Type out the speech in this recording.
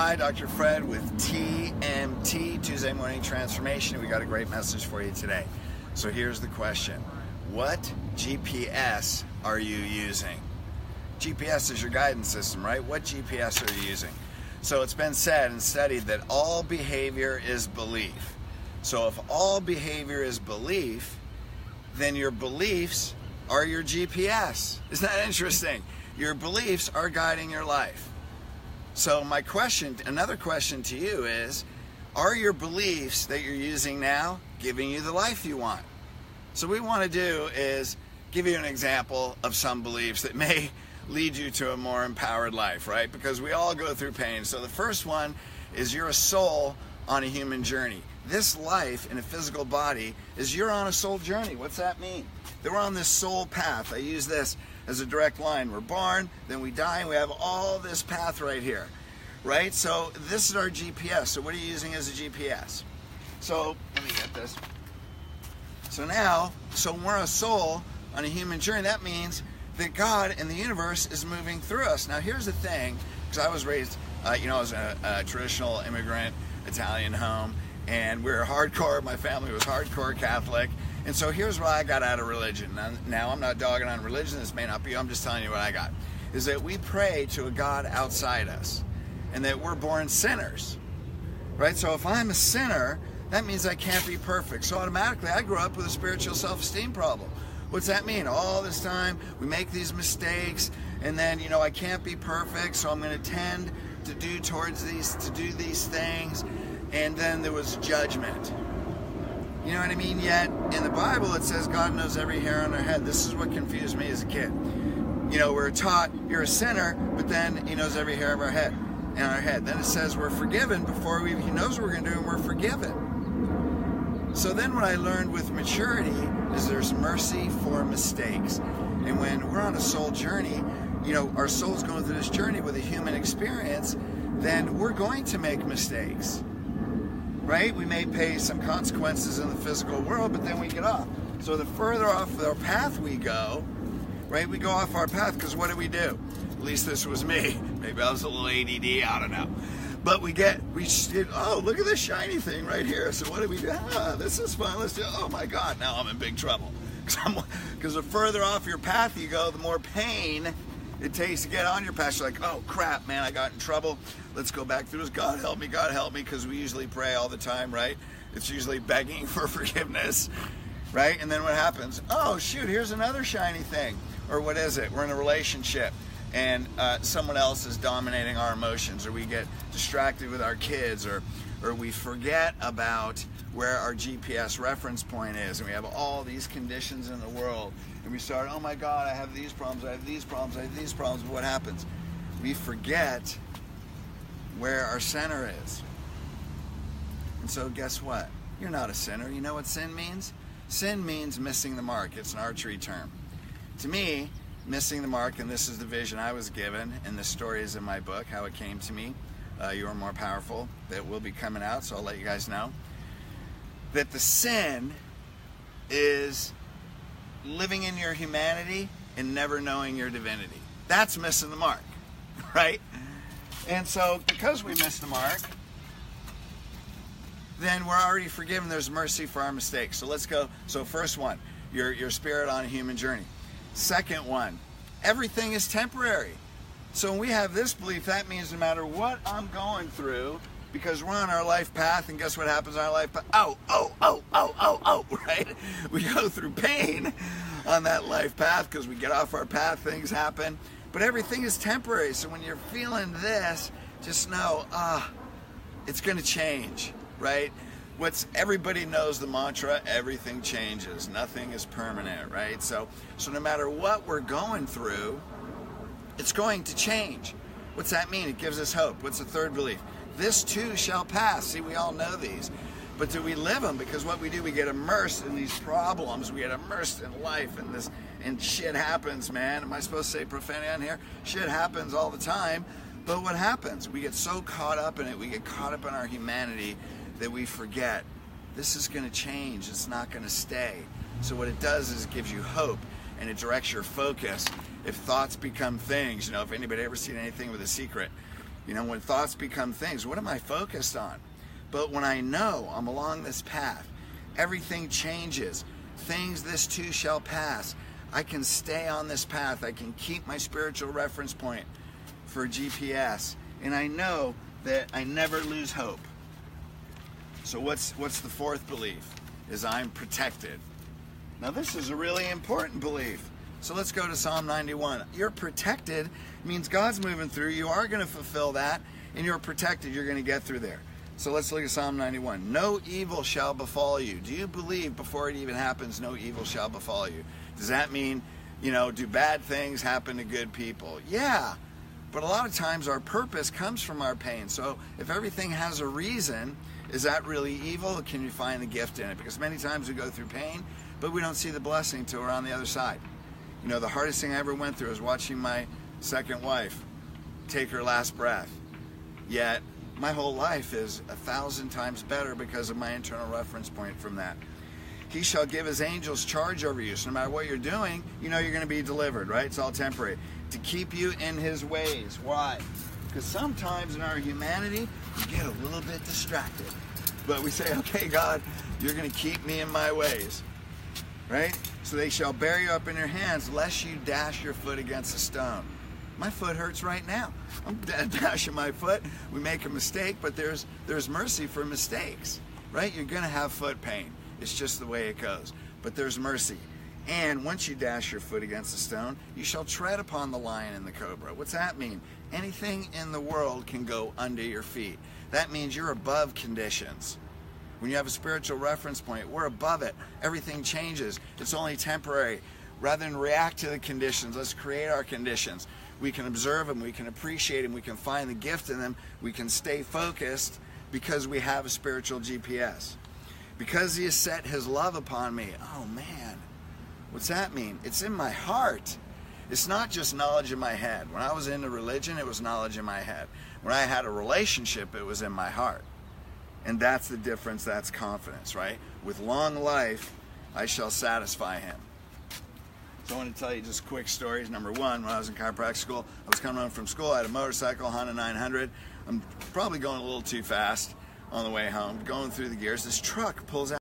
Hi, Dr. Fred with TMT, Tuesday Morning Transformation. We got a great message for you today. So here's the question. What GPS are you using? GPS is your guidance system, right? What GPS are you using? So it's been said and studied that all behavior is belief. So if all behavior is belief, then your beliefs are your GPS. Isn't that interesting? Your beliefs are guiding your life. So my question, another question to you is, are your beliefs that you're using now giving you the life you want? So what we want to do is give you an example of some beliefs that may lead you to a more empowered life, right? Because we all go through pain. So the first one is you're a soul on a human journey. This life in a physical body is you're on a soul journey. What's that mean? That we're on this soul path. I use this as a direct line. We're born, then we die, and we have all this path right here, right? So this is our GPS. So what are you using as a GPS? So let me get this. So now, we're a soul on a human journey. That means that God and the universe is moving through us. Now here's the thing, because I was raised, I was a traditional immigrant Italian home, and we were hardcore, my family was hardcore Catholic, and so here's what I got out of religion. Now I'm not dogging on religion, this may not be, I'm just telling you what I got, is that we pray to a God outside us, and that we're born sinners, right? So if I'm a sinner, that means I can't be perfect. So automatically I grew up with a spiritual self-esteem problem. What's that mean? All this time we make these mistakes, and then I can't be perfect, so I'm going to tend to do these things, and then there was judgment. You know what I mean? Yet in the Bible it says God knows every hair on our head. This is what confused me as a kid. We're taught you're a sinner, but then He knows every hair of our head. In our head. Then it says we're forgiven before He knows what we're going to do, and we're forgiven. So then what I learned with maturity is there's mercy for mistakes. And when we're on a soul journey, our soul's going through this journey with a human experience, then we're going to make mistakes, right? We may pay some consequences in the physical world, but then we get off. So the further off our path we go, right, we go off our path, because what do? At least this was me. Maybe I was a little ADD, I don't know. But we look at this shiny thing right here. So what do we do? This is fun. Let's do. Oh my God! Now I'm in big trouble. Because the further off your path you go, the more pain it takes to get on your path. You're like, oh crap, man, I got in trouble. Let's go back through this. God help me, because we usually pray all the time, right? It's usually begging for forgiveness, right? And then what happens? Oh shoot, here's another shiny thing. Or what is it? We're in a relationship, and someone else is dominating our emotions, or we get distracted with our kids, or we forget about where our GPS reference point is, and we have all these conditions in the world, and we start, oh my God, I have these problems, I have these problems, but what happens? We forget where our center is. And so guess what? You're not a sinner. You know what sin means? Sin means missing the mark. It's an archery term. To me, missing the mark, and this is the vision I was given, and the story is in my book, how it came to me, You Are More Powerful, that will be coming out, so I'll let you guys know, that the sin is living in your humanity and never knowing your divinity. That's missing the mark, right? And so because we missed the mark, then we're already forgiven. There's mercy for our mistakes. So let's go. So first one, your spirit on a human journey. Second one, everything is temporary. So when we have this belief, that means no matter what I'm going through, because we're on our life path, and guess what happens on our life path? Right? We go through pain on that life path because we get off our path, things happen. But everything is temporary. So when you're feeling this, just know, it's going to change, right? Everybody knows the mantra, everything changes, nothing is permanent, right? So no matter what we're going through, it's going to change. What's that mean? It gives us hope. What's the third belief? This too shall pass. See, we all know these. But do we live them? Because what we do, we get immersed in these problems. We get immersed in life and shit happens, man. Am I supposed to say profanity on here? Shit happens all the time. But what happens? We get so caught up in it. We get caught up in our humanity that we forget this is going to change. It's not going to stay. So what it does is it gives you hope, and it directs your focus. If thoughts become things, if anybody ever seen anything with The Secret, You know, when thoughts become things, what am I focused on? But when I know I'm along this path, everything changes. Things, this too shall pass. I can stay on this path. I can keep my spiritual reference point for GPS. And I know that I never lose hope. So what's the fourth belief? Is I'm protected. Now this is a really important belief. So let's go to Psalm 91. You're protected means God's moving through. You are going to fulfill that, and you're protected. You're going to get through there. So let's look at Psalm 91. No evil shall befall you. Do you believe before it even happens, no evil shall befall you? Does that mean, do bad things happen to good people? Yeah, but a lot of times our purpose comes from our pain. So if everything has a reason, is that really evil, or can you find the gift in it? Because many times we go through pain, but we don't see the blessing till we're on the other side. The hardest thing I ever went through was watching my second wife take her last breath. Yet, my whole life is 1,000 times better because of my internal reference point from that. He shall give his angels charge over you. So no matter what you're doing, you're going to be delivered, right? It's all temporary. To keep you in his ways. Why? Because sometimes in our humanity, we get a little bit distracted. But we say, okay, God, you're going to keep me in my ways. Right? So they shall bear you up in your hands, lest you dash your foot against a stone. My foot hurts right now. I'm dashing my foot. We make a mistake, but there's mercy for mistakes. Right? You're going to have foot pain. It's just the way it goes. But there's mercy. And once you dash your foot against a stone, you shall tread upon the lion and the cobra. What's that mean? Anything in the world can go under your feet. That means you're above conditions. When you have a spiritual reference point, we're above it. Everything changes. It's only temporary. Rather than react to the conditions, let's create our conditions. We can observe them, we can appreciate them, we can find the gift in them, we can stay focused because we have a spiritual GPS. Because he has set his love upon me. Oh man, what's that mean? It's in my heart. It's not just knowledge in my head. When I was into religion, it was knowledge in my head. When I had a relationship, it was in my heart. And that's the difference, that's confidence, right? With long life, I shall satisfy him. So I want to tell you just quick stories. Number one, when I was in chiropractic school, I was coming home from school, I had a motorcycle, Honda 900. I'm probably going a little too fast on the way home, going through the gears. This truck pulls out.